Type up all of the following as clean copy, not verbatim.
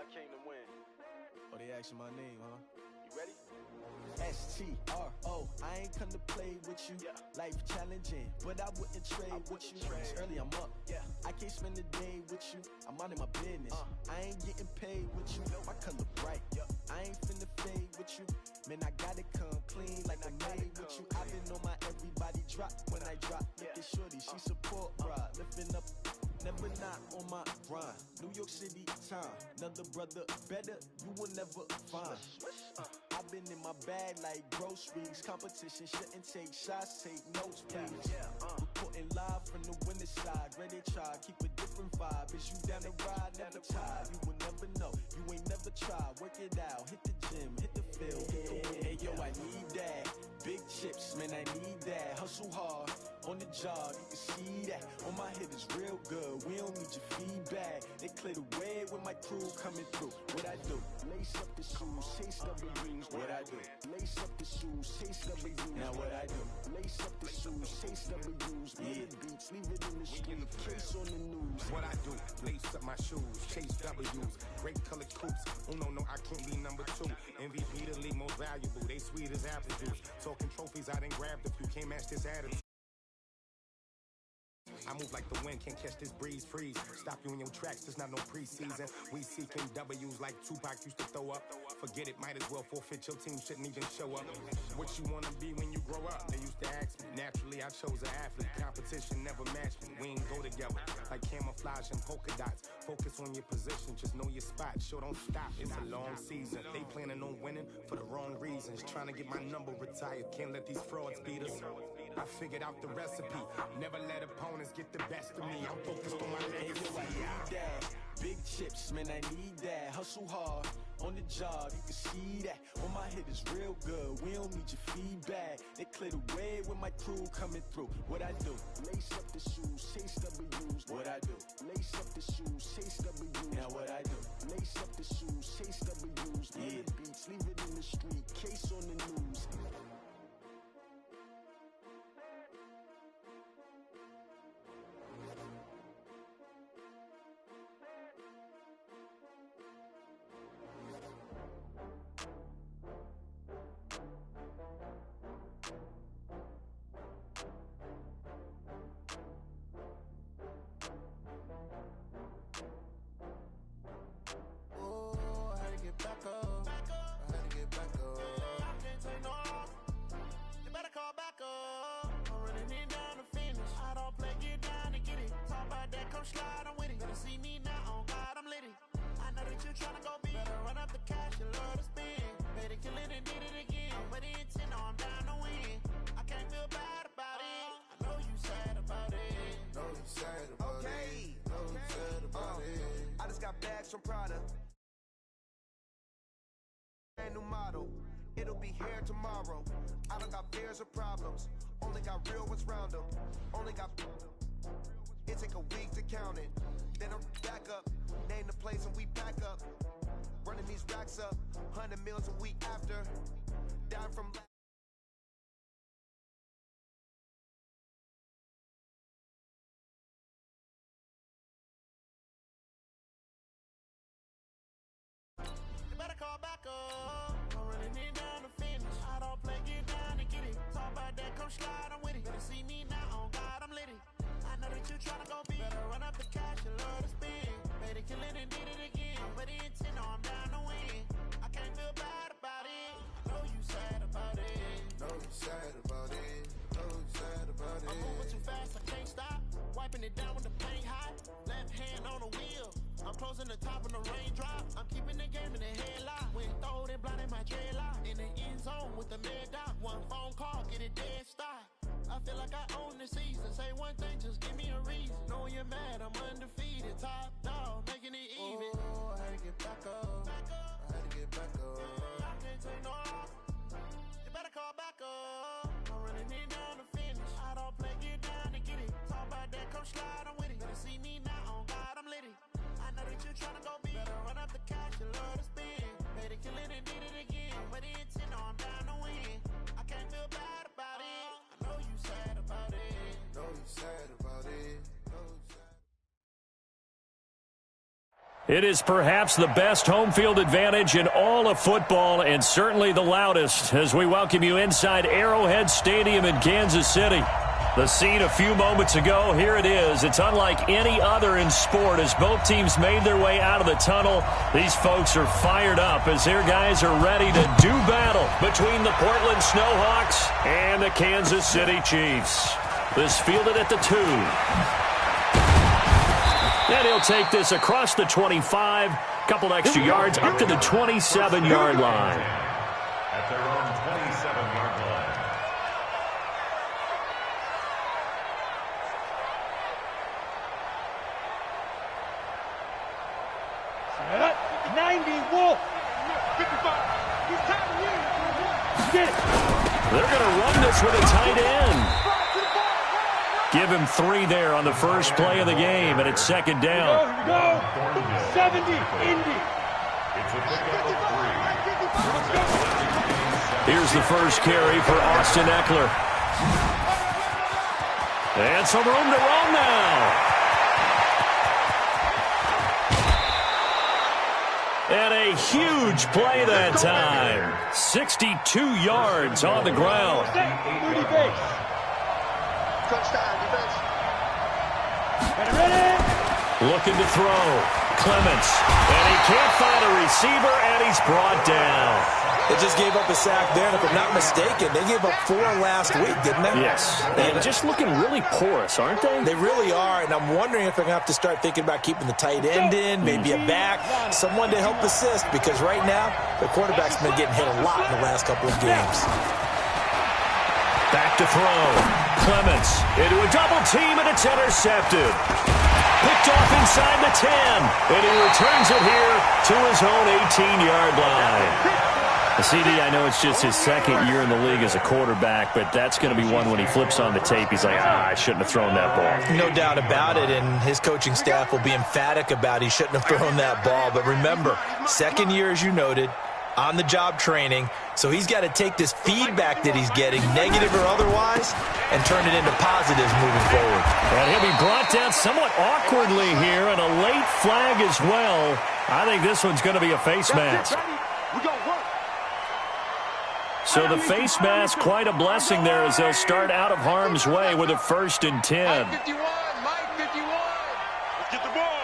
I came to win. Oh, they asking my name, huh? You ready? STRO, I ain't come to play with you. Yeah. Life challenging, but I wouldn't trade with you. It's early, I'm up. Yeah. I can't spend the day with you. I'm minding my business. I ain't getting paid with you. My color bright. Yep. I ain't finna fade with you. Man, I gotta come clean like I made with you. I've been on my everybody drop when I drop. Look at shorty, she support ride. Lifting up, never not on my grind. New York City time, another brother better, you will never find. I've been in my bag like groceries. Competition shouldn't take shots, take notes, please. Reporting live from the winning side. Ready to try, keep a different vibe. Is you down the ride, never tired. You will never know, you ain't never tried. Work it out, hit the gym, hit the field. Hey yo, I need that. Big chips, man, I need that. Hustle hard, on the job, you can see that. On my head is real good, we don't need your feedback. They clear the way with my crew coming through. What I do? Lace up the shoes, chase W's. What I do? Lace up the shoes, chase W's. Now what I do? Lace up the shoes, chase W's. Yeah. Beats, leave it in the street, case on the news. What I do? Lace up my shoes, chase W's. Great colored coops. Oh no, I can't be number 2. MVP the league most valuable. They sweet as apple juice. Talking trophies, I done grabbed a few. Can't match this attitude. I move like the wind, can't catch this breeze, freeze. Stop you in your tracks, there's not no preseason. We seeking W's like Tupac used to throw up. Forget it, might as well forfeit, your team shouldn't even show up. What you wanna be when you grow up? They used to ask me. Naturally, I chose an athlete. Competition never matched me. We ain't go together like camouflage and polka dots. Focus on your position, just know your spot. Sure, don't stop, it's a long season. They planning on winning for the wrong reasons. Trying to get my number retired, can't let these frauds beat us. I figured out the recipe. Never let opponents get the best of me. I'm focused on my legacy. I need that. Big chips, man, I need that. Hustle hard, on the job, you can see that. On my head is real good, we don't need your feedback. They clear the way with my crew coming through. What I do? Lace up the shoes, chase W's. What I do? Lace up the shoes, chase W's. Now what I do? Lace up the shoes, chase W's. Yeah. Beats, leave it in the street, case on the news. Back up. I had to get back up. I can't take no loss. You better call back up. I'm running it down to finish. I don't play, get down to get it. Talk about that, come slide, I'm with it. Better see me now, on God, I'm litty. I know that you tryna go big. Better run up the cash, you love to spend. Better kill it and did it again. I'm with the intent, no, I'm down to win. I can't feel bad about it. I know you sad about it. Know you sad about it. Know you sad about it. I just got bags from Prada. Brand new model, it'll be here tomorrow. I don't got fears or problems, only got real ones round them. Only got, it take a week to count it. Then I'm back up, name the place and we pack up. Running these racks up, 100 meals a week after. Down from You better call back up. I'm running it down to finish. I don't play, get down and get it. Talk about that, come slide, I'm with it. Better see me now, on God, I'm litty. I know that you tryna go big. Better run up the cash, you love to spend. Better kill it and did it again. I'm with the intent, no, I'm down to win. I can't feel bad about it. I know you sad about it. Know you sad about it. Know you sad about it. I'm moving too fast, I can't stop. Wiping it down with the paint hot. Left hand on the wheel. I'm closing the top when the raindrop. I'm keeping the game in the headlock. When throwed it, blinded my dreadlock. In the end zone with the mad dot. One phone call, get it dead stop. I feel like I own the season. Say one thing, just give me a reason. Knowing you're mad, I'm undefeated. Top dog, making it even. Oh, I had to get back up. I had to get back up. I can't take no loss. You better call back up. I'm running it down to finish. I don't play, get down to get it. Talk about that, come slide, I'm with it. Better see me now, on God, I'm litty. I know that you tryna go big. Better run up the cash, you love to spend. Better kill it and did it again. I'm with the intent, no, I'm down to win. I can't feel bad about it. I know you sad about it. Know you sad about it. Know you sad. It is perhaps the best home field advantage in all of football and certainly the loudest as we welcome you inside Arrowhead Stadium in Kansas City. The scene a few moments ago, here it is. It's unlike any other in sport as both teams made their way out of the tunnel. These folks are fired up as their guys are ready to do battle between the Portland Snowhawks and the Kansas City Chiefs. This fielded at the 2. And he'll take this across the 25, couple extra yards up to the 27-yard line. At their own 27-yard line. Set up. 90, Wolf. 55. He's tapping you. Get it. They're going to run this with a tight end. Give him 3 there on the first play of the game, and it's second down. Here we go. 70, Indy. It's a pickup of 3. Here's the first carry for Austin Eckler. And some room to run now. And a huge play that time. 62 yards on the ground. 30 base. Touchdown, defense. Ready? Looking to throw. Clements. And he can't find a receiver, and he's brought down. They just gave up a sack there, and if I'm not mistaken, they gave up 4 last week, didn't they? Yes. And just looking really porous, aren't they? They really are, and I'm wondering if they're going to have to start thinking about keeping the tight end in, maybe a back, someone to help assist, because right now, the quarterback's been getting hit a lot in the last couple of games. Back to throw. Clements into a double team, and it's intercepted. Picked off inside the 10, and he returns it here to his own 18-yard line. CD, I know it's just his second year in the league as a quarterback, but that's going to be one when he flips on the tape, he's like, I shouldn't have thrown that ball. No doubt about it, and his coaching staff will be emphatic about he shouldn't have thrown that ball. But remember, second year, as you noted, on-the-job training, so he's got to take this feedback that he's getting, negative or otherwise, and turn it into positives moving forward. And he'll be brought down somewhat awkwardly here, and a late flag as well. I think this one's going to be a face mask. So the face mask, quite a blessing there as they'll start out of harm's way with a 1st and 10. Mike 51, Mike 51. Let's get the ball.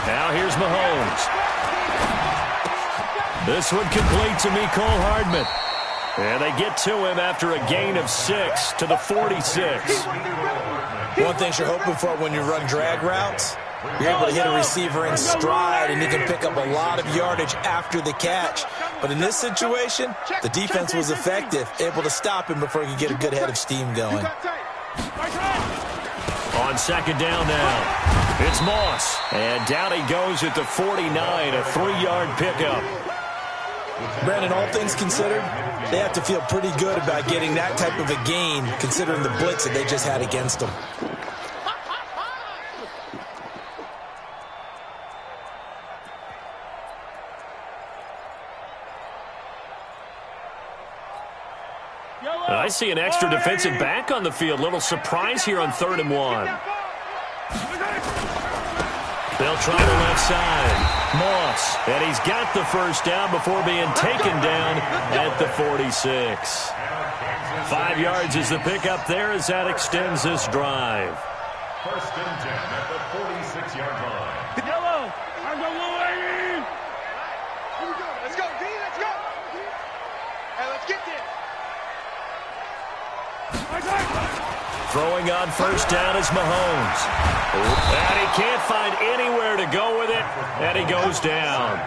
Now here's Mahomes. This one complete to Mecole Hardman. And they get to him after a gain of 6 to the 46. One thing you're hoping for when you run drag routes, you're able to hit a receiver in stride, and you can pick up a lot of yardage after the catch. But in this situation, the defense was effective, able to stop him before he could get a good head of steam going. On second down now, it's Moss. And down he goes at the 49, a 3-yard pickup. Brandon, all things considered, they have to feel pretty good about getting that type of a gain, considering the blitz that they just had against them. I see an extra defensive back on the field. Little surprise here on 3rd and 1. They'll try the left side. Moss, and he's got the first down before being taken down at the 46. 5 yards is the pickup there as that extends this drive. 1st and 10 at the 46-yard line. Yellow. I'm going in. Here we go. Let's go, D. Let's go. Hey, let's get this. Throwing on first down is Mahomes. And he can't find anywhere to go with it, and he goes down.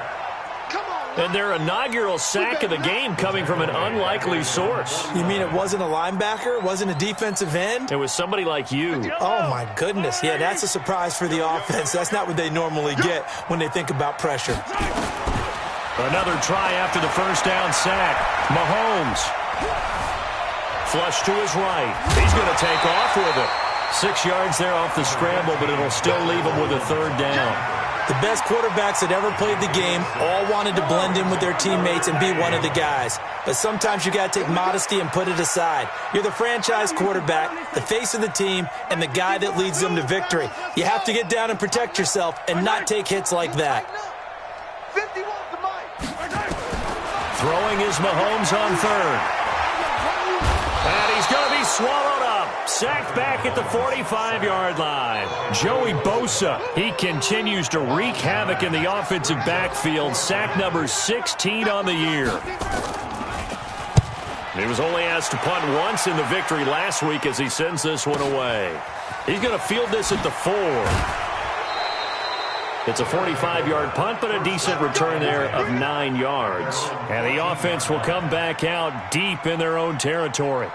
And their inaugural sack of the game coming from an unlikely source. You mean it wasn't a linebacker? It wasn't a defensive end? It was somebody like you. Oh, my goodness. Yeah, that's a surprise for the offense. That's not what they normally get when they think about pressure. Another try after the first down sack. Mahomes. Flush to his right. He's going to take off with it. 6 yards there off the scramble, but it'll still leave him with a 3rd down. The best quarterbacks that ever played the game all wanted to blend in with their teammates and be one of the guys. But sometimes you got to take modesty and put it aside. You're the franchise quarterback, the face of the team, and the guy that leads them to victory. You have to get down and protect yourself and not take hits like that. Throwing is Mahomes on third. And he's going to be swallowed up. Sacked back at the 45-yard line. Joey Bosa, he continues to wreak havoc in the offensive backfield. Sack number 16 on the year. He was only asked to punt once in the victory last week as he sends this one away. He's going to field this at the 4. It's a 45-yard punt, but a decent return there of 9 yards. And the offense will come back out deep in their own territory.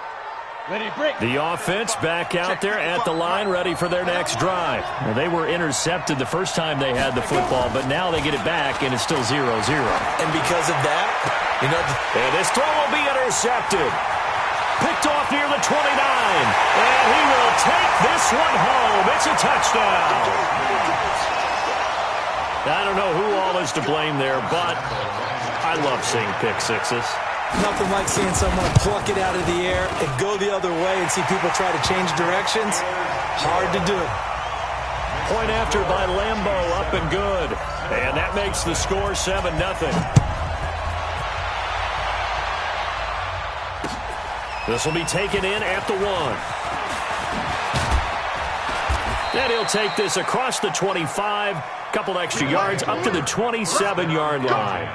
The offense back out there at the line, ready for their next drive. Well, they were intercepted the first time they had the football, but now they get it back, and it's still 0-0. And because of that, and this throw will be intercepted. Picked off near the 29. And he will take this one home. It's a touchdown. I don't know who all is to blame there, but I love seeing pick sixes. Nothing like seeing someone pluck it out of the air and go the other way and see people try to change directions. Hard to do. Point after by Lambeau, up and good. And that makes the score 7-0. This will be taken in at the 1. And he'll take this across the 25. Couple extra yards up to the 27-yard line.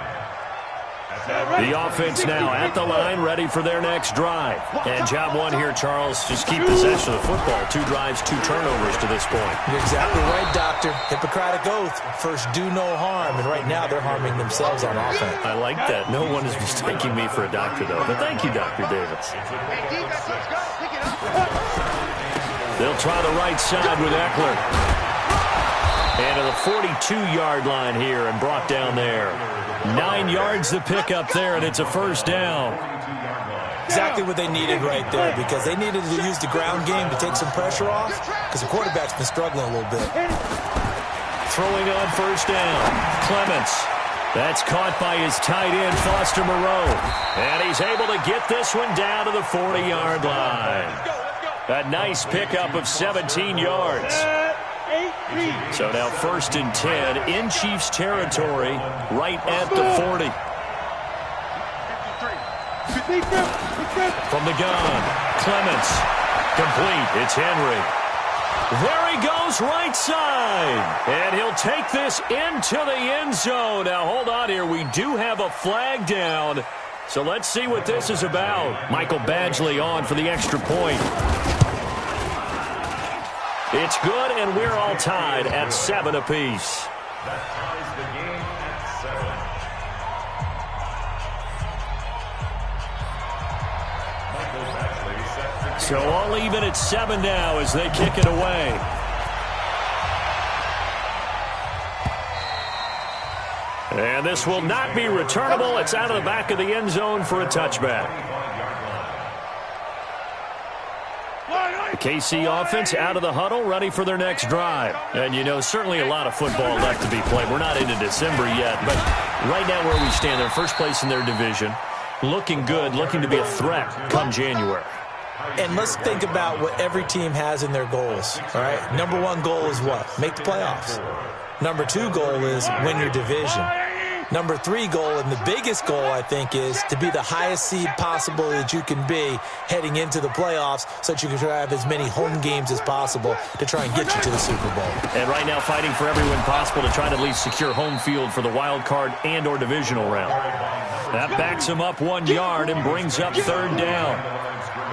The offense now at the line, ready for their next drive. And job one here, Charles, just keep possession of the football. 2 drives, 2 turnovers to this point. You're exactly right, Doctor. Hippocratic oath. First, do no harm. And right now, they're harming themselves on offense. I like that. No one is mistaking me for a doctor, though. But thank you, Dr. Davis. They'll try the right side with Eckler. And to the 42-yard line here and brought down there. 9 yards to pick up there, and it's a first down. Exactly what they needed right there, because they needed to use the ground game to take some pressure off, because the quarterback's been struggling a little bit. Throwing on first down, Clements. That's caught by his tight end, Foster Moreau. And he's able to get this one down to the 40-yard line. A nice pickup of 17 yards. So now 1st and 10 in Chiefs territory, right at the 40. From the gun, Clements, complete, it's Henry. There he goes, right side. And he'll take this into the end zone. Now hold on here, we do have a flag down. So let's see what this is about. Michael Badgley on for the extra point. It's good, and we're all tied at 7 apiece. That ties the game at 7. So all even at 7 now as they kick it away. And this will not be returnable. It's out of the back of the end zone for a touchback. The KC offense out of the huddle, ready for their next drive. And, you know, certainly a lot of football left to be played. We're not into December yet, but right now where we stand, they're first place in their division. Looking good, looking to be a threat come January. And let's think about what every team has in their goals, all right? Number 1 goal is what? Make the playoffs. Number 2 goal is win your division. Number 3 goal, and the biggest goal, I think, is to be the highest seed possible that you can be heading into the playoffs so that you can try to have as many home games as possible to try and get you to the Super Bowl. And right now fighting for every win possible to try to at least secure home field for the wild card and or divisional round. That backs him up 1 yard and brings up 3rd down.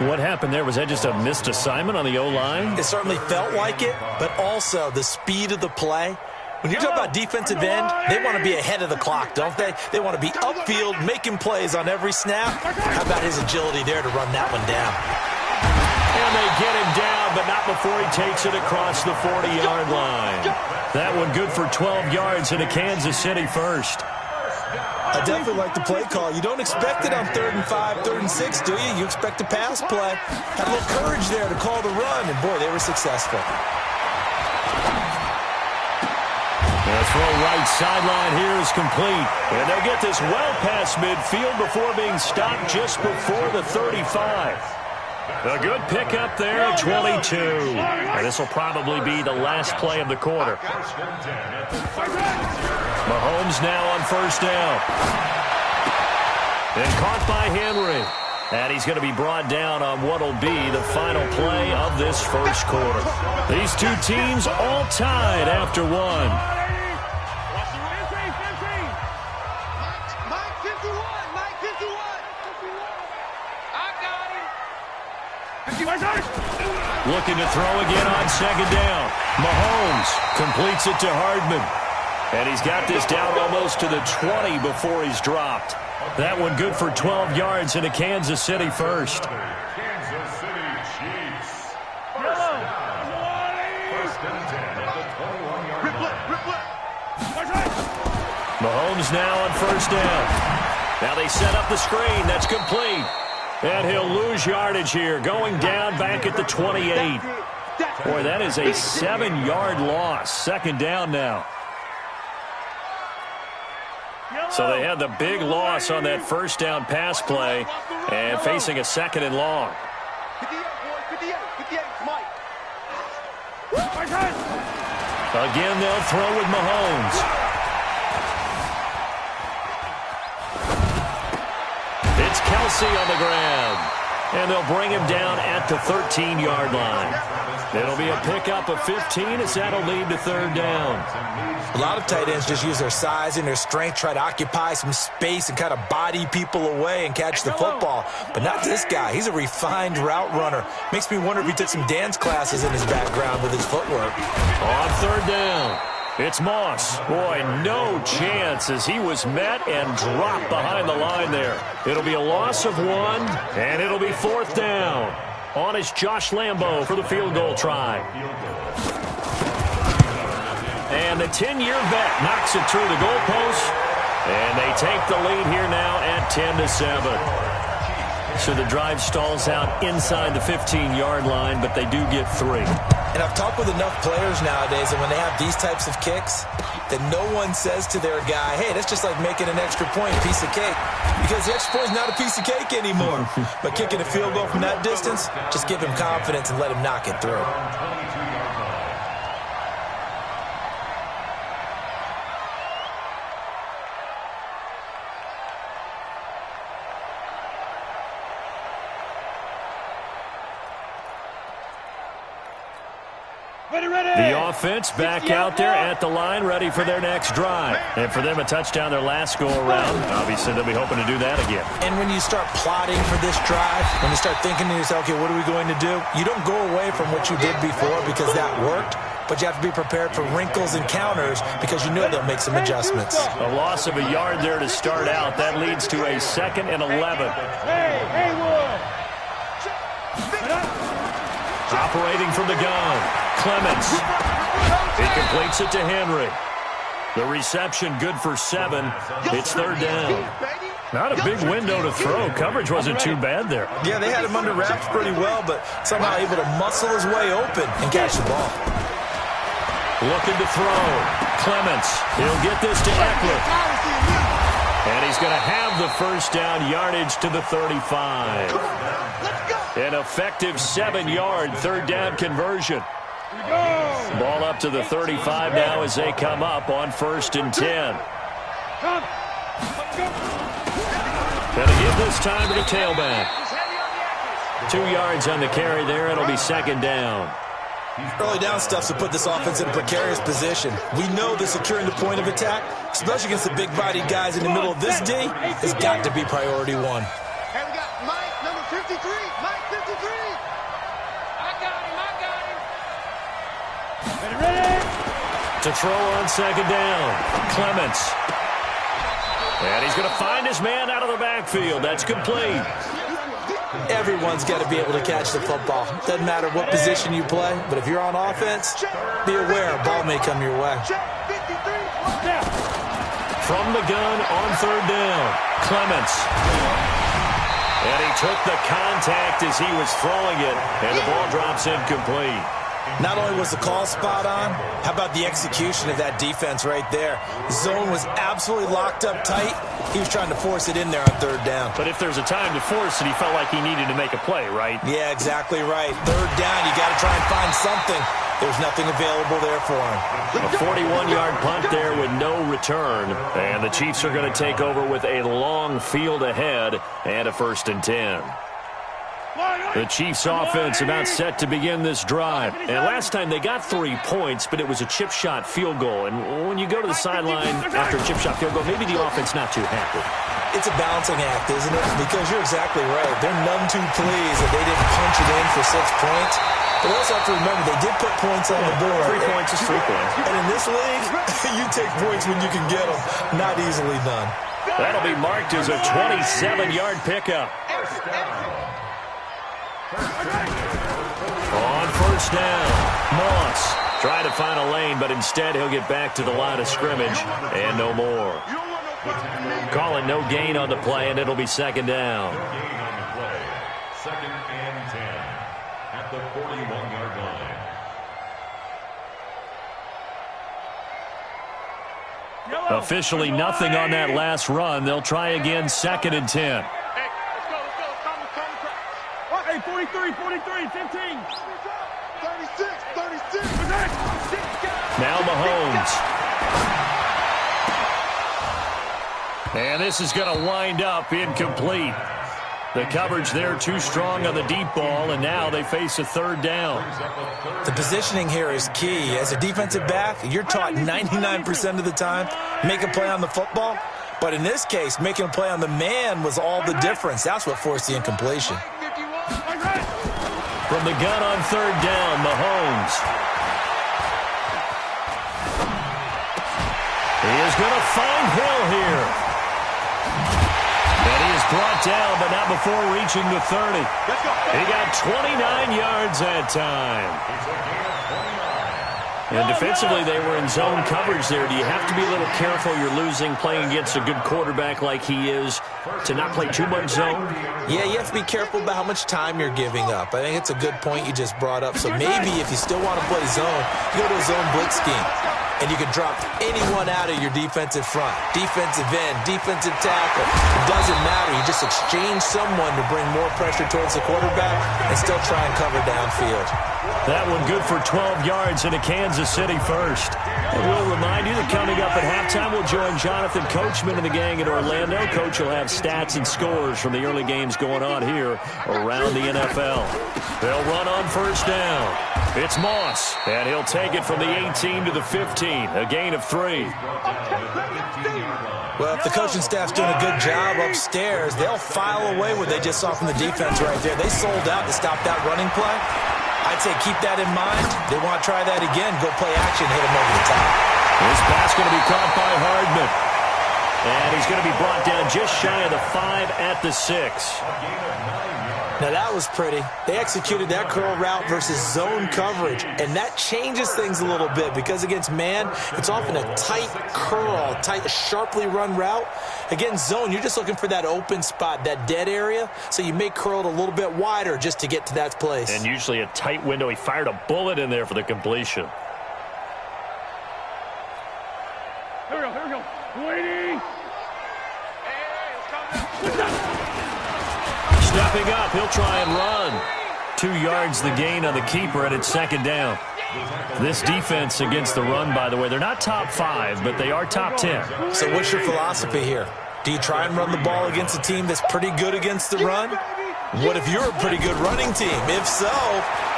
What happened there? Was that just a missed assignment on the O-line? It certainly felt like it, but also the speed of the play. When you're talking about defensive end, they want to be ahead of the clock, don't they? They want to be upfield, making plays on every snap. How about his agility there to run that one down? And they get him down, but not before he takes it across the 40-yard line. That one good for 12 yards into Kansas City first. I definitely like the play call. You don't expect it on 3rd and 5, 3rd and 6, do you? You expect a pass play. Had a little courage there to call the run, and boy, they were successful. The throw right sideline here is complete. And they'll get this well past midfield before being stopped just before the 35. A good pickup there at 22. And this will probably be the last play of the quarter. Mahomes now on first down. And caught by Henry. And he's going to be brought down on what will be the final play of this first quarter. These two teams all tied after one. Looking to throw again on second down. Mahomes completes it to Hardman. And he's got this down almost to the 20 before he's dropped. That one good for 12 yards into Kansas City first. Kansas City Chiefs. First down. First and 10 at the 21-yard line. Mahomes now on first down. Now they set up the screen. That's complete. And he'll lose yardage here, going down back at the 28. Boy, that is a 7-yard loss. Second down now. So they had the big loss on that first down pass play and facing a second and long. Again, they'll throw with Mahomes. It's Kelsey on the ground. And they'll bring him down at the 13-yard line. It'll be a pickup of 15 as that'll lead to third down. A lot of tight ends just use their size and their strength, try to occupy some space and kind of body people away and catch the football. But not this guy. He's a refined route runner. Makes me wonder if he took some dance classes in his background with his footwork. On third down, it's Moss. Boy, no chance as he was met and dropped behind the line there. It'll be a loss of 1, and it'll be fourth down. On is Josh Lambo for the field goal try. And the 10-year vet knocks it through the goalpost. And they take the lead here now at 10-7. So the drive stalls out inside the 15-yard line, but they do get 3. And I've talked with enough players nowadays, and when they have these types of kicks, that no one says to their guy, hey, that's just like making an extra point, piece of cake. Because the extra point is not a piece of cake anymore. But kicking a field goal from that distance, just give him confidence and let him knock it through. The offense back out there at the line, ready for their next drive. And for them, a touchdown their last go-around. Obviously, they'll be hoping to do that again. And when you start plotting for this drive, when you start thinking to yourself, okay, what are we going to do? You don't go away from what you did before because that worked, but you have to be prepared for wrinkles and counters because you know they'll make some adjustments. A loss of a yard there to start out. That leads to a 2nd and 11. Operating from the gun, Clements. He completes it to Henry. The reception good for 7. It's third down. Not a big window to throw. Coverage wasn't too bad there. Yeah, they had him under wraps pretty well, but somehow able to muscle his way open and catch the ball. Looking to throw. Clements. He'll get this to Eckler. And he's going to have the first down, yardage to the 35. An effective 7-yard third down conversion. Ball up to the 35 now as they come up on 1st and 10. Going to give this time to the tailback. 2 yards on the carry there. It'll be 2nd down. Early down stuff to put this offense in a precarious position. We know that securing the point of attack, especially against the big-bodied guys in the middle of this D, has got to be priority 1. Hey, we got Mike, number 53. Mike, 53. I got him. Ready? To throw on 2nd down. Clements. And he's going to find his man out of the backfield. That's complete. Everyone's got to be able to catch the football. Doesn't matter what position you play, but if you're on offense, be aware a ball may come your way. From the gun on 3rd down, Clements. And he took the contact as he was throwing it, and the ball drops incomplete. Not only was the call spot on, how about the execution of that defense right there? Zone was absolutely locked up tight. He was trying to force it in there on third down. But if there's a time to force it, he felt like he needed to make a play, right? Yeah, exactly right. Third down, you got to try and find something. There's nothing available there for him. A 41-yard punt there with no return. And the Chiefs are going to take over with a long field ahead and a 1st and 10. The Chiefs offense about set to begin this drive. And last time they got 3 points, but it was a chip shot field goal. And when you go to the sideline after a chip shot field goal, maybe the offense not too happy. It's a balancing act, isn't it? Because you're exactly right. They're none too pleased that they didn't punch it in for 6 points. But also have to remember, they did put points on the board. 3 points is 3 points. And in this league, you take points when you can get them. Not easily done. That'll be marked as a 27-yard pickup. On 1st down, Moss trying to find a lane, but instead he'll get back to the line of scrimmage and no more. Calling no gain on the play, and it'll be 2nd down. Gain on the play. 2nd and 10 at the 41-yard line. Officially nothing on that last run. They'll try again 2nd and 10. Hey, 43, 43, 15. 36, 36. Now Mahomes. And this is going to wind up incomplete. The coverage there too strong on the deep ball, and now they face a 3rd down. The positioning here is key. As a defensive back, you're taught 99% of the time, make a play on the football. But in this case, making a play on the man was all the difference. That's what forced the incompletion. From the gun on 3rd down, Mahomes. He is going to find Hill here. And he is brought down, but not before reaching the 30. He got 29 yards that time. And defensively, they were in zone coverage there. Do you have to be a little careful? You're losing, playing against a good quarterback like he is, to not play too much zone? Yeah, you have to be careful about how much time you're giving up. I think it's a good point you just brought up. So maybe if you still want to play zone, you go to a zone blitz scheme. And you can drop anyone out of your defensive front. Defensive end, defensive tackle. It doesn't matter. You just exchange someone to bring more pressure towards the quarterback and still try and cover downfield. That one good for 12 yards in a Kansas City first. And we'll remind you that coming up at halftime, we'll join Jonathan Coachman and the gang in Orlando. Coach will have stats and scores from the early games going on here around the NFL. They'll run on 1st down. It's Moss, and he'll take it from the 18 to the 15, a gain of 3. Well, if the coaching staff's doing a good job upstairs, they'll file away what they just saw from the defense right there. They sold out to stop that running play. I'd say keep that in mind. They want to try that again. Go play action, hit him over the top. This pass going to be caught by Hardman. And he's going to be brought down just shy of the 5 at the 6. Now, that was pretty. They executed that curl route versus zone coverage, and that changes things a little bit because against man, it's often a tight curl, tight, sharply run route. Against zone, you're just looking for that open spot, that dead area, so you may curl it a little bit wider just to get to that place. And usually a tight window. He fired a bullet in there for the completion. Here we go. Waiting. Stepping up, he'll try and run. 2 yards the gain on the keeper, and it's 2nd down. This defense against the run, by the way, they're not top 5, but they are top 10. So what's your philosophy here? Do you try and run the ball against a team that's pretty good against the run? What if you're a pretty good running team? If so,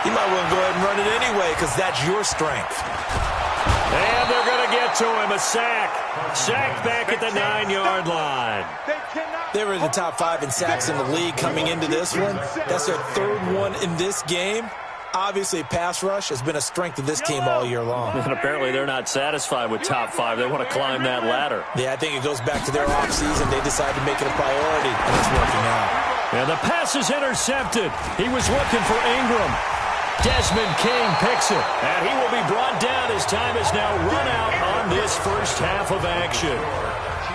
you might want to go ahead and run it anyway because that's your strength. And they're going to get to him, a sack. Sacked back at the 9-yard line. They were in the top 5 in sacks in the league coming into this one. That's their 3rd one in this game. Obviously, pass rush has been a strength of this team all year long. And apparently they're not satisfied with top 5. They want to climb that ladder. Yeah, I think it goes back to their offseason. They decided to make it a priority, and it's working out. And the pass is intercepted. He was looking for Ingram. Desmond King picks it, and he will be brought down as time is now run out on this first half of action.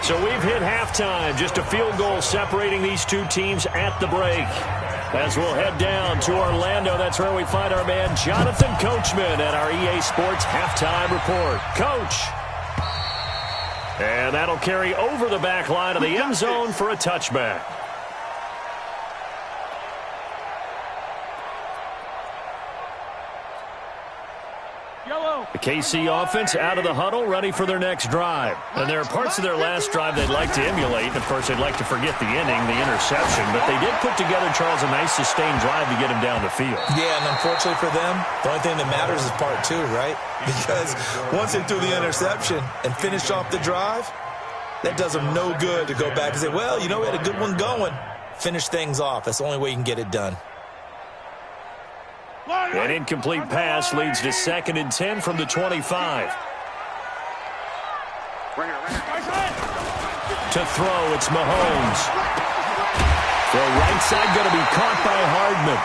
So we've hit halftime, just a field goal separating these two teams at the break. As we'll head down to Orlando, that's where we find our man Jonathan Coachman at our EA Sports Halftime Report. Coach. And that'll carry over the back line of the end zone for a touchback. The KC offense out of the huddle, ready for their next drive. And there are parts of their last drive they'd like to emulate. And, of course, they'd like to forget the ending, the interception. But they did put together, Charles, a nice sustained drive to get him down the field. Yeah, and unfortunately for them, the only thing that matters is part two, right? Because once they threw the interception and finished off the drive, that does them no good to go back and say, well, you know, we had a good one going. Finish things off. That's the only way you can get it done. An incomplete pass leads to 2nd and 10 from the 25. To throw, it's Mahomes. The right side going to be caught by Hardman.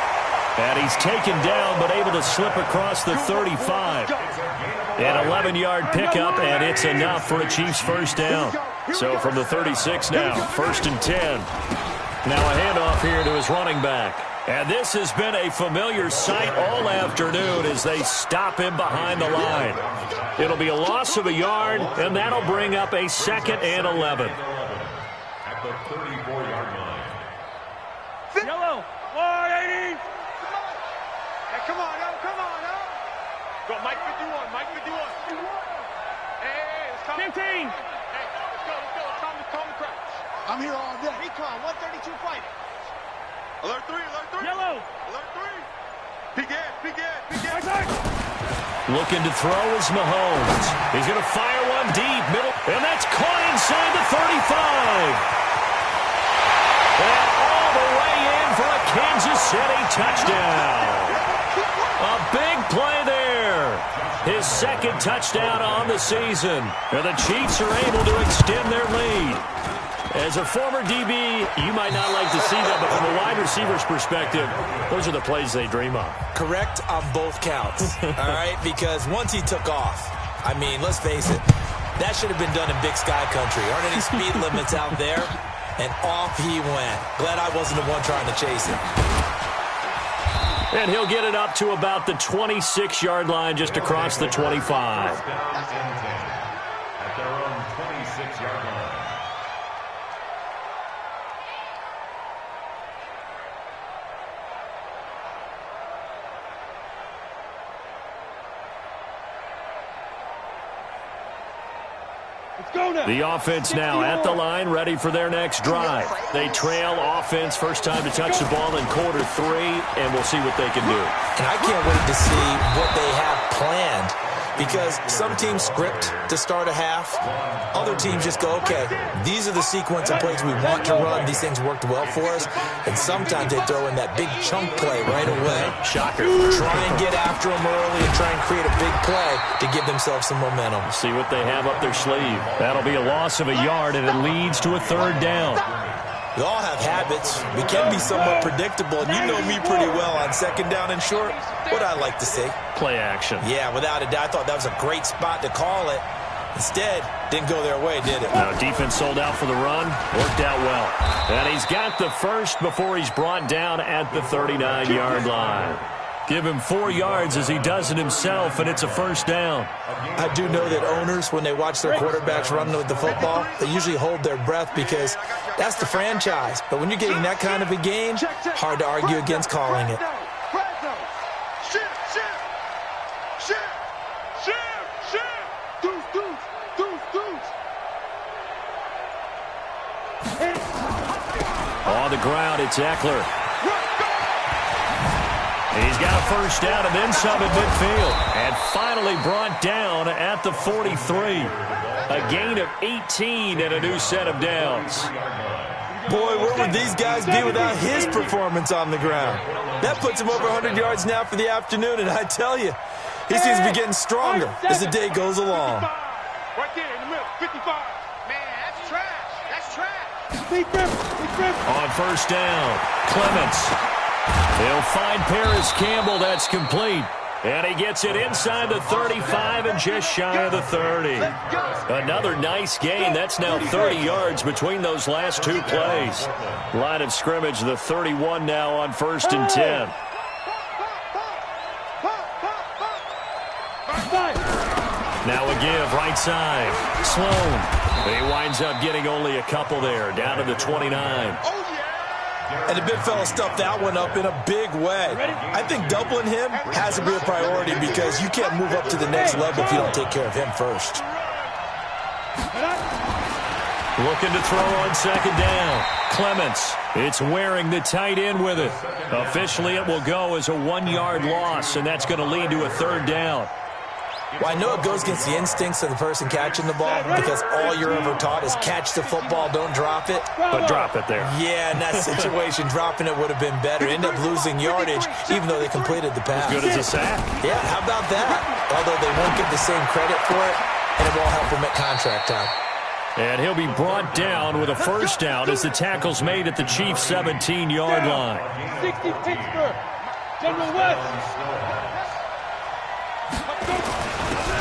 And he's taken down, but able to slip across the 35. An 11-yard pickup, and it's enough for a Chiefs first down. So from the 36 now, 1st and 10. Now a handoff here to his running back. And this has been a familiar sight all afternoon as they stop him behind the line. It'll be a loss of a yard, and that'll bring up a 2nd and 11. At the 34-yard line. Yellow, 180. Hey, come on, yo, come on, yo. Go, Mike 51, Mike 51. Hey, it's time. 15. Hey, let's go. It's time to crouch. I'm here all day. Recon, 132 fighting. Alert 3, alert 3. Yellow. Alert 3. Peek in. Looking to throw is Mahomes. He's going to fire one deep, middle, and that's caught inside the 35. And all the way in for a Kansas City touchdown. A big play there. His 2nd touchdown on the season. And the Chiefs are able to extend their lead. As a former DB, you might not like to see that, but from a wide receiver's perspective, those are the plays they dream of. Correct on both counts, all right? Because once he took off, I mean, let's face it, that should have been done in Big Sky Country. Aren't any speed limits out there? And off he went. Glad I wasn't the one trying to chase it. And he'll get it up to about the 26-yard line just across the 25. At their own 26-yard line. The offense now at the line, ready for their next drive. They trail offense, first time to touch the ball in quarter 3, and we'll see what they can do. And I can't wait to see what they have planned, because some teams script to start a half. Other teams just go, okay, these are the sequence of plays we want to run. These things worked well for us. And sometimes they throw in that big chunk play right away. Shocker. Try and get after them early and try and create a big play to give themselves some momentum. See what they have up their sleeve. That'll be a loss of a yard, and it leads to a 3rd down. We all have habits. We can be somewhat predictable, and you know me pretty well on 2nd down and short. What I like to see. Play action. Yeah, without a doubt. I thought that was a great spot to call it. Instead, didn't go their way, did it? Now, defense sold out for the run. Worked out well. And he's got the first before he's brought down at the 39-yard line. Give him 4 yards as he does it himself, and it's a first down. I do know that owners, when they watch their quarterbacks run with the football, they usually hold their breath because that's the franchise. But when you're getting that kind of a game, hard to argue against calling it. On the ground, it's Eckler. He's got a first down and then some at midfield. And finally brought down at the 43. A gain of 18 and a new set of downs. Boy, where would these guys be without his performance on the ground? That puts him over 100 yards now for the afternoon, and I tell you, he seems to be getting stronger as the day goes along. Right there in the middle, 55. Man, that's trash. That's trash. Big grip. On first down, Clements. He'll find Paris Campbell. That's complete. And he gets it inside the 35 and just shy of the 30. Another nice gain. That's now 30 yards between those last two plays. Line of scrimmage, the 31 now on 1st and 10. Now a give, right side. Sloan. He winds up getting only a couple there, down to the 29. And the big fella stuffed that one up in a big way. I think doubling him has to be a priority because you can't move up to the next level if you don't take care of him first. Looking to throw on 2nd down. Clements. It's wearing the tight end with it. Officially, it will go as a 1-yard loss, and that's going to lead to a 3rd down. Well, I know it goes against the instincts of the person catching the ball because all you're ever taught is catch the football, don't drop it. But drop it there. Yeah, in that situation, dropping it would have been better. End up losing yardage, even though they completed the pass. As good as a sack. Yeah, how about that? Although they won't get the same credit for it, and it won't help them at contract time. And he'll be brought down with a 1st down as the tackle's made at the Chiefs' 17-yard line. 60 Pittsburgh. General West.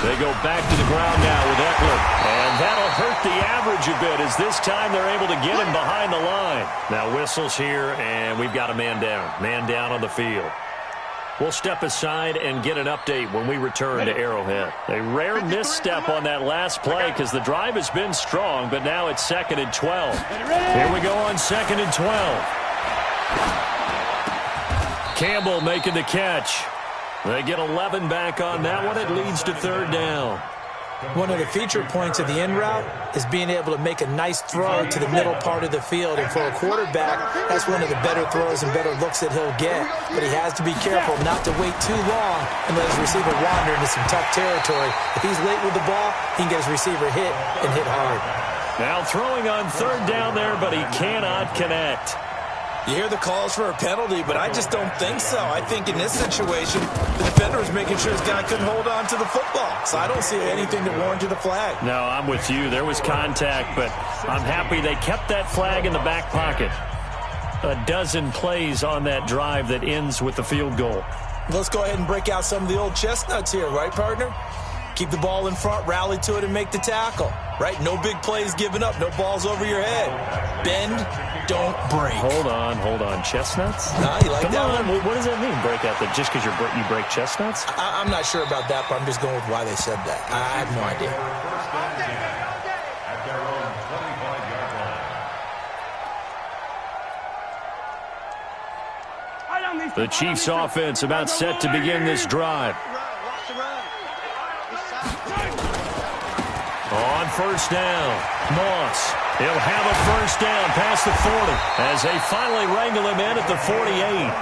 They go back to the ground now with Eckler. And that'll hurt the average a bit as this time they're able to get him behind the line. Now whistles here, and we've got a man down. Man down on the field. We'll step aside and get an update when we return to Arrowhead. A rare misstep on that last play because the drive has been strong, but now it's 2nd and 12. Here we go on 2nd and 12. Campbell making the catch. They get 11 back on that one. It leads to 3rd down. One of the feature points of the in route is being able to make a nice throw to the middle part of the field. And for a quarterback, that's one of the better throws and better looks that he'll get. But he has to be careful not to wait too long and let his receiver wander into some tough territory. If he's late with the ball, he can get his receiver hit and hit hard. Now throwing on 3rd down there, but he cannot connect. You hear the calls for a penalty, but I just don't think so. I think in this situation, the defender was making sure his guy couldn't hold on to the football. So I don't see anything that warranted a flag. No, I'm with you. There was contact, but I'm happy they kept that flag in the back pocket. A dozen plays on that drive that ends with the field goal. Let's go ahead and break out some of the old chestnuts here, right, partner? Keep the ball in front, rally to it, and make the tackle. Right? No big plays given up. No balls over your head. Bend, don't break. Hold on. Chestnuts? Nah, you like Come that on. one? What does that mean, break out? That just because you break chestnuts? I'm not sure about that, but I'm just going with why they said that. I have no idea. At their own 25-yard line. The Chiefs offense about set to begin this drive. On 1st down, Moss. He'll have a 1st down past the 40 as they finally wrangle him in at the 48.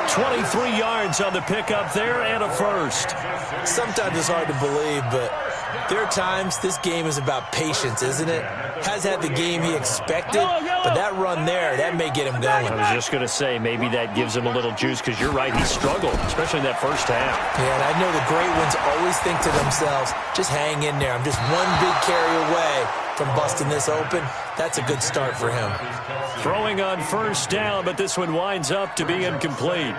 23 yards on the pickup there and a 1st. Sometimes it's hard to believe, but there are times this game is about patience, isn't it? Has had the game he expected, but that run there, that may get him going. I was just going to say, maybe that gives him a little juice because you're right, he struggled, especially in that 1st half. Yeah, and I know the great ones always think to themselves, just hang in there. I'm just one big carry away from busting this open. That's a good start for him. Throwing on 1st down, but this one winds up to be incomplete.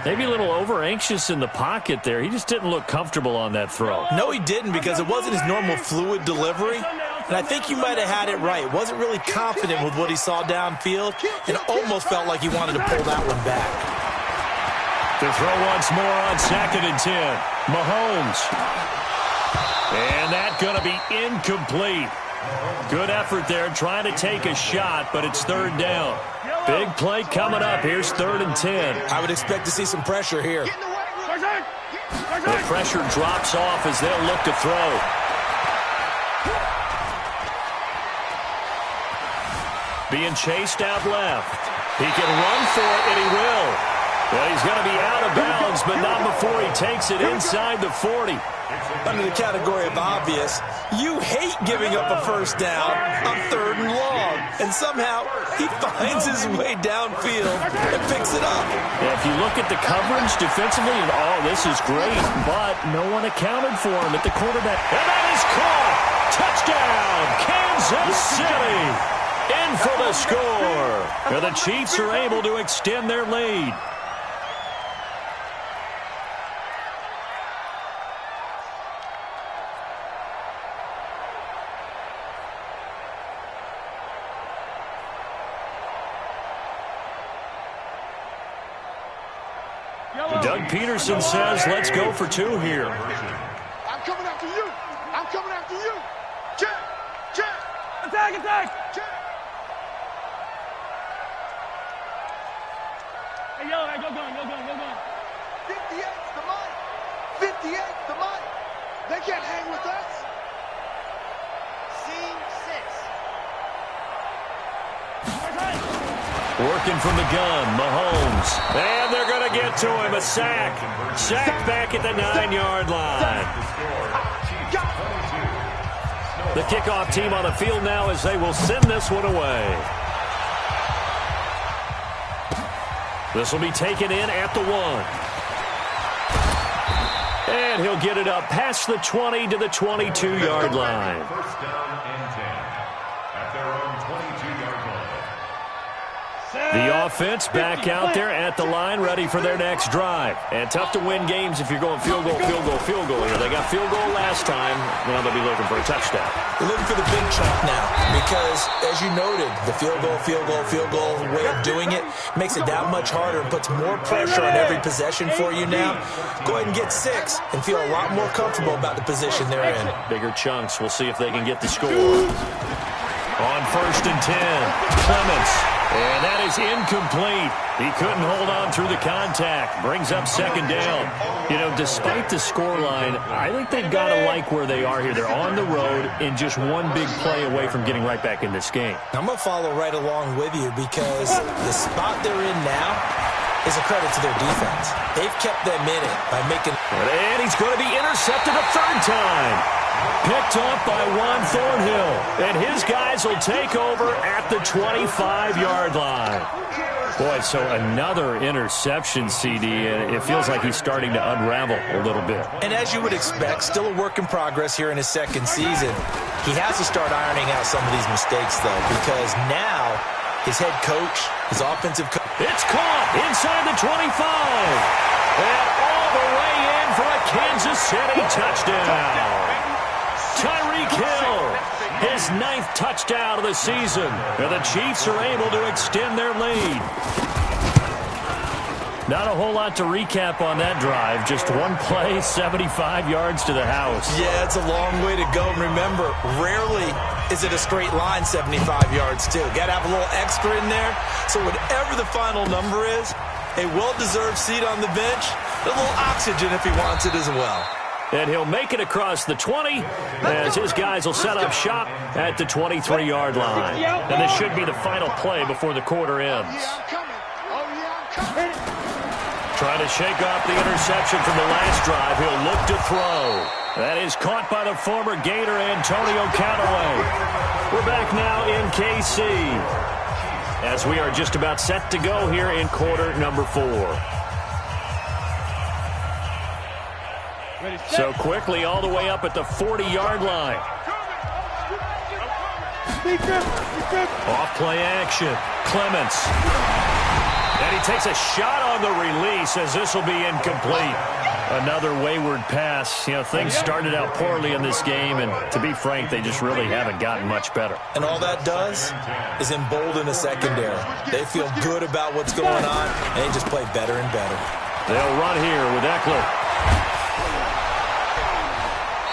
Maybe a little over-anxious in the pocket there. He just didn't look comfortable on that throw. No, he didn't because it wasn't his normal fluid delivery. And I think you might have had it right. Wasn't really confident with what he saw downfield and almost felt like he wanted to pull that one back. To throw once more on 2nd and 10. Mahomes. And that's going to be incomplete. Good effort there trying to take a shot, but it's 3rd down. Big play coming up. Here's 3rd and 10. I would expect to see some pressure here. The pressure drops off as they'll look to throw. Being chased out left. He can run for it, and he will. Well, he's going to be out of bounds, but not before he takes it inside the 40. Under the category of obvious, you hate giving up a 1st down on 3rd and long. And somehow, he finds his way downfield and picks it up. Yeah, if you look at the coverage defensively, and this is great, but no one accounted for him at the quarterback. And that is caught! Touchdown, Kansas City! In for the score. And the Chiefs are able to extend their lead. Doug Peterson says, let's go for 2 here. I'm coming after you. I'm coming after you. Check. Attack. Check. Hey, yo, go gun. 58's the mic. 58's the mic. They can't hang with us. Scene 6. Working from the gun, Mahomes. And they're going to get to him. A sack. Sack back at the 9-yard line. The kickoff team on the field now as they will send this one away. This will be taken in at the 1. And he'll get it up past the 20 to the 22-yard line. First down and 10 at their own 22-yard line. The offense back out there at the line, ready for their next drive. And tough to win games if you're going field goal here. They got field goal last time. Now they'll be looking for a touchdown. They're looking for the big chunk now because, as you noted, the field goal way of doing it makes it that much harder and puts more pressure on every possession for you now. Go ahead and get 6 and feel a lot more comfortable about the position they're in. Bigger chunks. We'll see if they can get the score. On 1st and 10, Clements. And that is incomplete. He couldn't hold on through the contact. Brings up 2nd down. You know, despite the scoreline, I think they've got to like where they are here. They're on the road and just one big play away from getting right back in this game. I'm going to follow right along with you because the spot they're in now is a credit to their defense. They've kept them in it by making... And he's going to be intercepted a 3rd time. Picked off by Juan Thornhill. And his guys will take over at the 25-yard line. Boy, so another interception, CD, and it feels like he's starting to unravel a little bit. And as you would expect, still a work in progress here in his 2nd season. He has to start ironing out some of these mistakes, though, because now his head coach, his offensive coach... It's caught inside the 25. And all the way in for a Kansas City touchdown. Tyreek Hill, his 9th touchdown of the season. And the Chiefs are able to extend their lead. Not a whole lot to recap on that drive. Just one play, 75 yards to the house. Yeah, it's a long way to go. And remember, rarely is it a straight line 75 yards, too. Got to have a little extra in there. So whatever the final number is, a well-deserved seat on the bench, a little oxygen if he wants it as well. And he'll make it across the 20 as his guys will set up shop at the 23-yard line. And this should be the final play before the quarter ends. Trying to shake off the interception from the last drive. He'll look to throw. That is caught by the former Gator Antonio Callaway. We're back now in KC as we are just about set to go here in quarter number 4. So quickly all the way up at the 40-yard line. Off play action. Clements. And he takes a shot on the release as this will be incomplete. Another wayward pass. You know, things started out poorly in this game, and to be frank, they just really haven't gotten much better. And all that does is embolden the secondary. They feel good about what's going on, and they just play better and better. They'll run here with Eckler.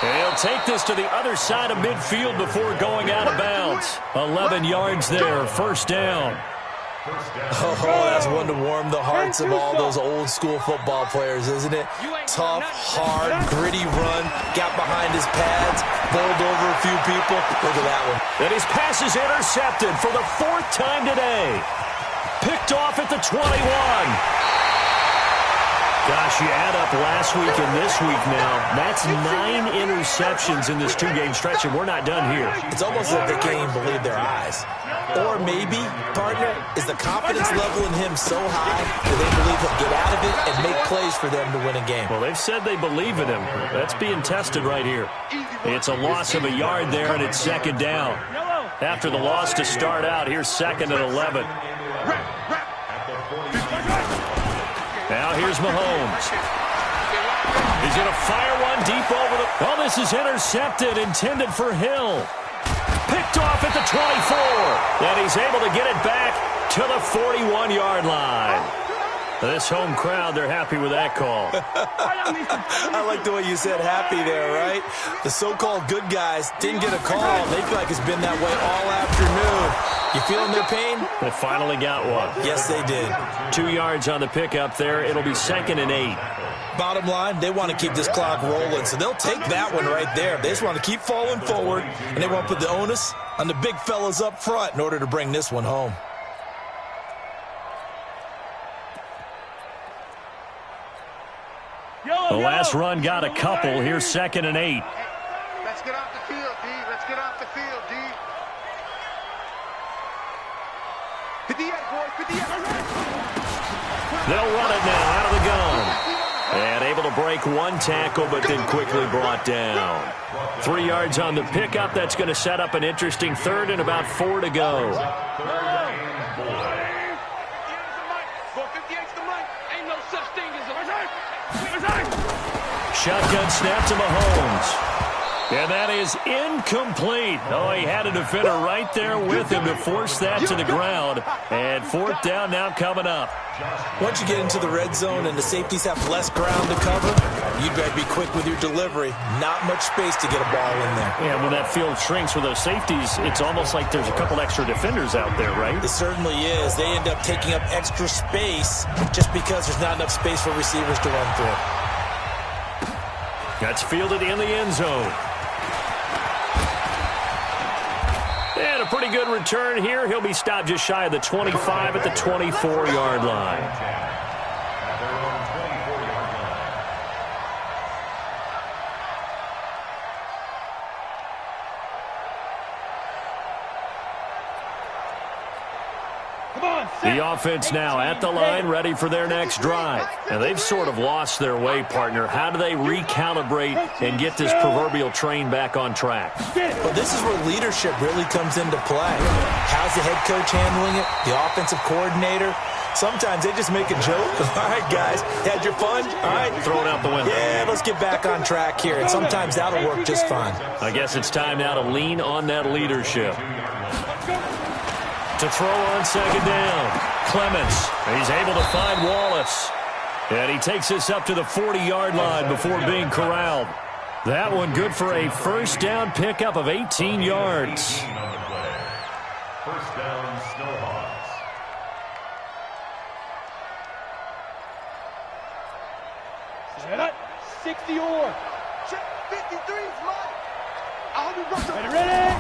And he'll take this to the other side of midfield before going out of bounds. 11 yards there, 1st down. Oh, that's one to warm the hearts of all those old school football players, isn't it? Tough, hard, gritty run, got behind his pads, bowled over a few people. Look at that one. And his pass is intercepted for the 4th time today. Picked off at the 21. Gosh, you add up last week and this week now. That's 9 interceptions in this 2-game stretch, and we're not done here. It's almost like they can't even believe their eyes. Or maybe, partner, is the confidence level in him so high that they believe he'll get out of it and make plays for them to win a game. Well, they've said they believe in him. That's being tested right here. It's a loss of a yard there, and it's 2nd down. After the loss to start out, here's 2nd and 11. Now here's Mahomes. He's going to fire one deep over the... Oh, this is intercepted, intended for Hill. Picked off at the 24. And he's able to get it back to the 41-yard line. This home crowd, they're happy with that call. I like the way you said happy there, right? The so-called good guys didn't get a call. They feel like it's been that way all afternoon. You feeling their pain? They finally got one. Yes, they did. 2 yards on the pickup there. It'll be 2nd and 8. Bottom line, they want to keep this clock rolling, so they'll take that one right there. They just want to keep falling forward, and they want to put the onus on the big fellas up front in order to bring this one home. The last run got a couple. Here's 2nd and 8. Let's get off the field, D. Let's get off the field, D. 58, boys, 58. They'll run it now out of the gun. And able to break one tackle, but then quickly brought down. 3 yards on the pickup. That's going to set up an interesting 3rd and about 4 to go. Shotgun snap to Mahomes. And that is incomplete. Oh, he had a defender right there with him to force that to the ground. And 4th down now coming up. Once you get into the red zone and the safeties have less ground to cover, you'd better be quick with your delivery. Not much space to get a ball in there. Yeah, when that field shrinks with those safeties, it's almost like there's a couple extra defenders out there, right? It certainly is. They end up taking up extra space just because there's not enough space for receivers to run through. That's fielded in the end zone. And a pretty good return here. He'll be stopped just shy of the 25 at the 24-yard line. 'em. The offense now at the line, ready for their next drive. And they've sort of lost their way, partner. How do they recalibrate and get this proverbial train back on track? Well, this is where leadership really comes into play. How's the head coach handling it? The offensive coordinator? Sometimes they just make a joke. All right, guys, had your fun? All right. Throw it out the window. Yeah, let's get back on track here. And sometimes that'll work just fine. I guess it's time now to lean on that leadership. To throw on 2nd down. Clements. He's able to find Wallace. And he takes this up to the 40-yard line before being corralled. That one good for a 1st down pickup of 18 yards. 1st down, Snowhawks. Set up. 60 or. 53's mine. Ready.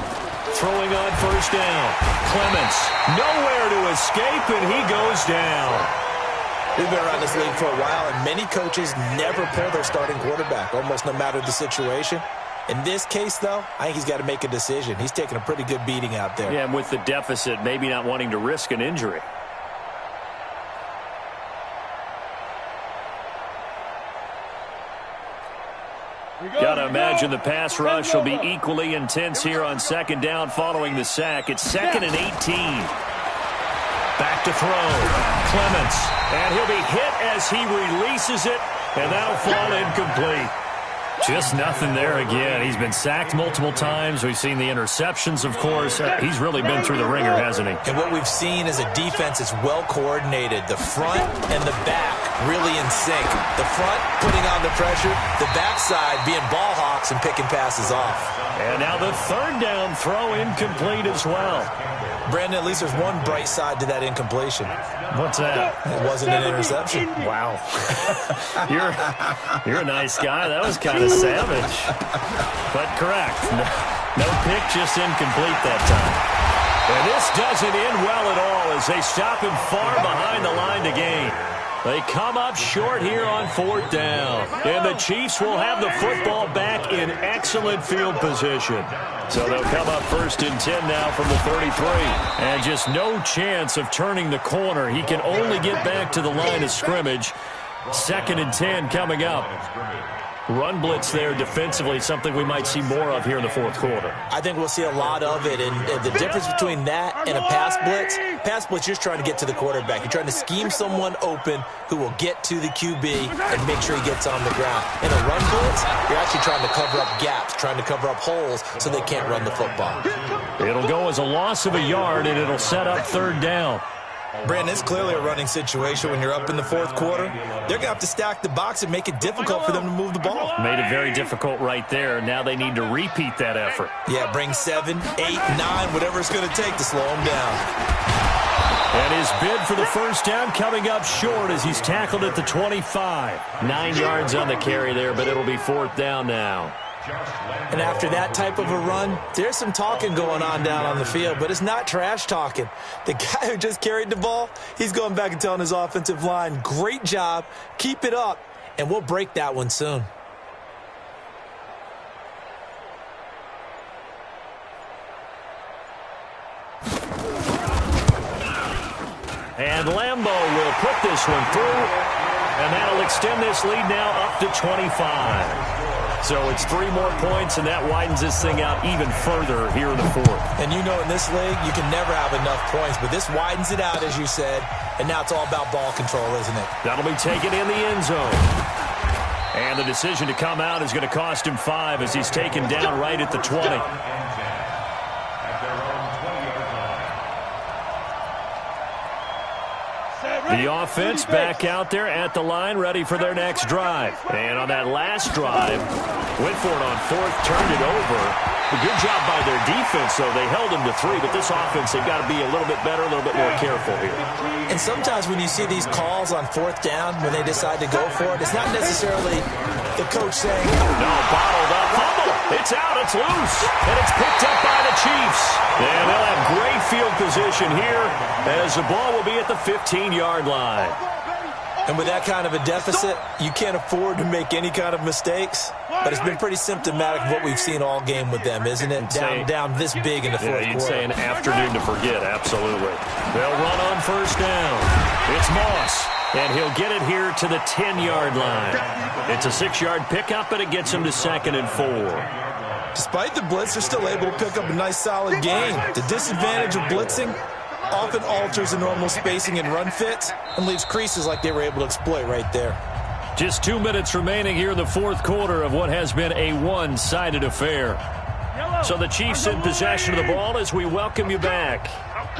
Throwing on 1st down. Clements. Nowhere to escape, and he goes down. We've been around this league for a while, and many coaches never pull their starting quarterback, almost no matter the situation. In this case, though, I think he's got to make a decision. He's taking a pretty good beating out there. Yeah, and with the deficit, maybe not wanting to risk an injury. Got to imagine the pass rush will be equally intense here on 2nd down following the sack. It's 2nd and 18. Back to throw. Clements. And he'll be hit as he releases it, and that'll fall incomplete. Just nothing there again. He's been sacked multiple times. We've seen the interceptions, of course. He's really been through the ringer, hasn't he? And what we've seen is a defense that's well coordinated. The front and the back really in sync. The front putting on the pressure, the backside being ball hawks and picking passes off. And now the 3rd down throw incomplete as well. Brandon, at least there's one bright side to that incompletion. What's that? It wasn't an interception. Wow. You're a nice guy. That was kind of savage. But correct. No pick, just incomplete that time. And this doesn't end well at all as they stop him far behind the line to gain. They come up short here on 4th down. And the Chiefs will have the football back in excellent field position. So they'll come up 1st and 10 now from the 33. And just no chance of turning the corner. He can only get back to the line of scrimmage. 2nd and 10 coming up. Run blitz there defensively, something we might see more of here in the 4th quarter. I think we'll see a lot of it, and the difference between that and a pass blitz, you're just trying to get to the quarterback. You're trying to scheme someone open who will get to the QB and make sure he gets on the ground. In a run blitz, you're actually trying to cover up gaps, trying to cover up holes so they can't run the football. It'll go as a loss of a yard, and it'll set up 3rd down. Brandon, it's clearly a running situation when you're up in the fourth quarter. They're going to have to stack the box and make it difficult for them to move the ball. Made it very difficult right there. Now they need to repeat that effort. Yeah, bring 7, 8, 9, whatever it's going to take to slow them down. And his bid for the first down coming up short as he's tackled at the 25. 9 yards on the carry there, but it'll be fourth down now. And after that type of a run, there's some talking going on down on the field, but it's not trash talking. The guy who just carried the ball, he's going back and telling his offensive line, great job, keep it up, and we'll break that one soon. And Lambeau will put this one through, and that'll extend this lead now up to 25. So it's 3 more points, and that widens this thing out even further here in the fourth. And you know in this league, you can never have enough points, but this widens it out, as you said, and now it's all about ball control, isn't it? That'll be taken in the end zone. And the decision to come out is going to cost him 5 as he's taken down right at the 20. The offense back out there at the line, ready for their next drive. And on that last drive, went for it on fourth, turned it over. A good job by their defense, though. They held them to 3, but this offense, they've got to be a little bit better, a little bit more careful here. And sometimes when you see these calls on fourth down, when they decide to go for it, it's not necessarily the coach saying, no, bottled up, fumble. It's out, it's loose, and it's picked up by the Chiefs. And they'll have great field position here as the ball will be at the 15-yard line. And with that kind of a deficit, you can't afford to make any kind of mistakes. But it's been pretty symptomatic of what we've seen all game with them, isn't it? Down this big in the fourth quarter. You'd say an afternoon to forget, absolutely. They'll run on first down. It's Moss, and he'll get it here to the 10-yard line. It's a 6-yard pickup, but it gets him to 2nd and 4. Despite the blitz, they're still able to pick up a nice, solid gain. The disadvantage of blitzing often alters the normal spacing and run fits and leaves creases like they were able to exploit right there. Just 2 minutes remaining here in the fourth quarter of what has been a one-sided affair. So the Chiefs in possession of the ball as we welcome you back.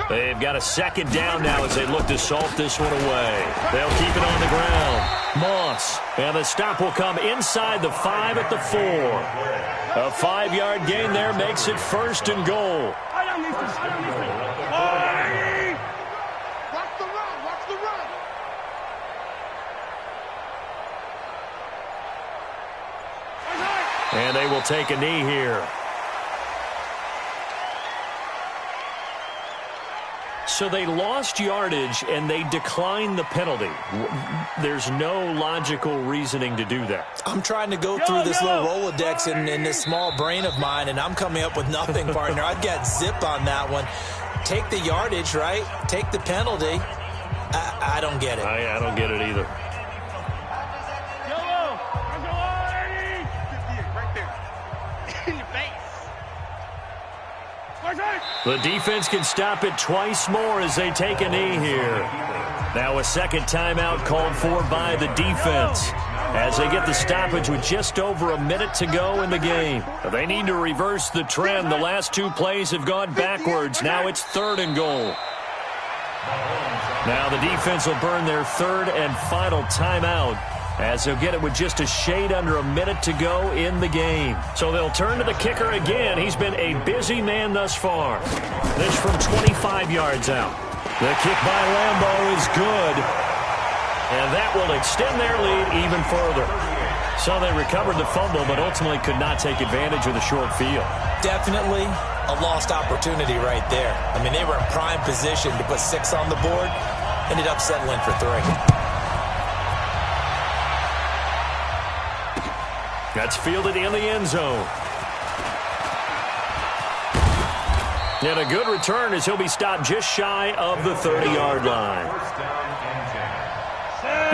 They've got a 2nd down now as they look to salt this one away. They'll keep it on the ground. Moss, and the stop will come inside the 5 at the 4. A 5-yard gain there makes it 1st and goal. And they will take a knee here. So they lost yardage and they declined the penalty. There's no logical reasoning to do that. I'm trying to go through this little Rolodex in this small brain of mine, and I'm coming up with nothing, partner. I've got zip on that one. Take the yardage, right? Take the penalty. I don't get it. I don't get it either. The defense can stop it twice more as they take a knee here. Now a 2nd timeout called for by the defense as they get the stoppage with just over a minute to go in the game. They need to reverse the trend. The last 2 plays have gone backwards. Now it's 3rd and goal. Now the defense will burn their 3rd and final timeout as they'll get it with just a shade under a minute to go in the game. So they'll turn to the kicker again. He's been a busy man thus far. This from 25 yards out. The kick by Lambeau is good, and that will extend their lead even further. So they recovered the fumble, but ultimately could not take advantage of the short field. Definitely a lost opportunity right there. I mean, they were in prime position to put 6 on the board, ended up settling for 3. That's fielded in the end zone. And a good return as he'll be stopped just shy of the 30-yard line.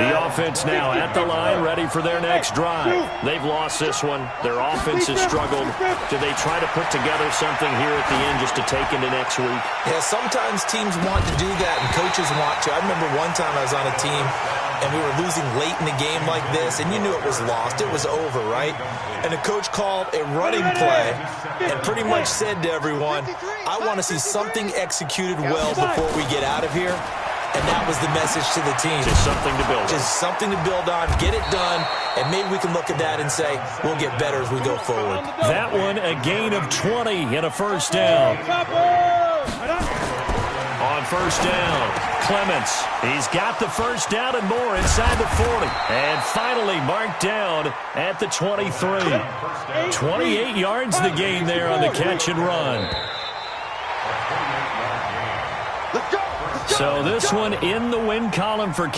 The offense now at the line, ready for their next drive. They've lost this one. Their offense has struggled. Do they try to put together something here at the end just to take into next week? Yeah, sometimes teams want to do that and coaches want to. I remember one time I was on a team and we were losing late in the game like this, and you knew it was lost. It was over, right? And the coach called a running play and pretty much said to everyone, I want to see something executed well before we get out of here. and that was the message to the team. Just something to build on. Just something to build on, get it done, and maybe we can look at that and say, we'll get better as we go forward. That one, a gain of 20 and a first down. On first down, Clements. He's got the first down and more inside the 40. And finally marked down at the 23. 28 yards the gain there on the catch and run. So this one in the win column for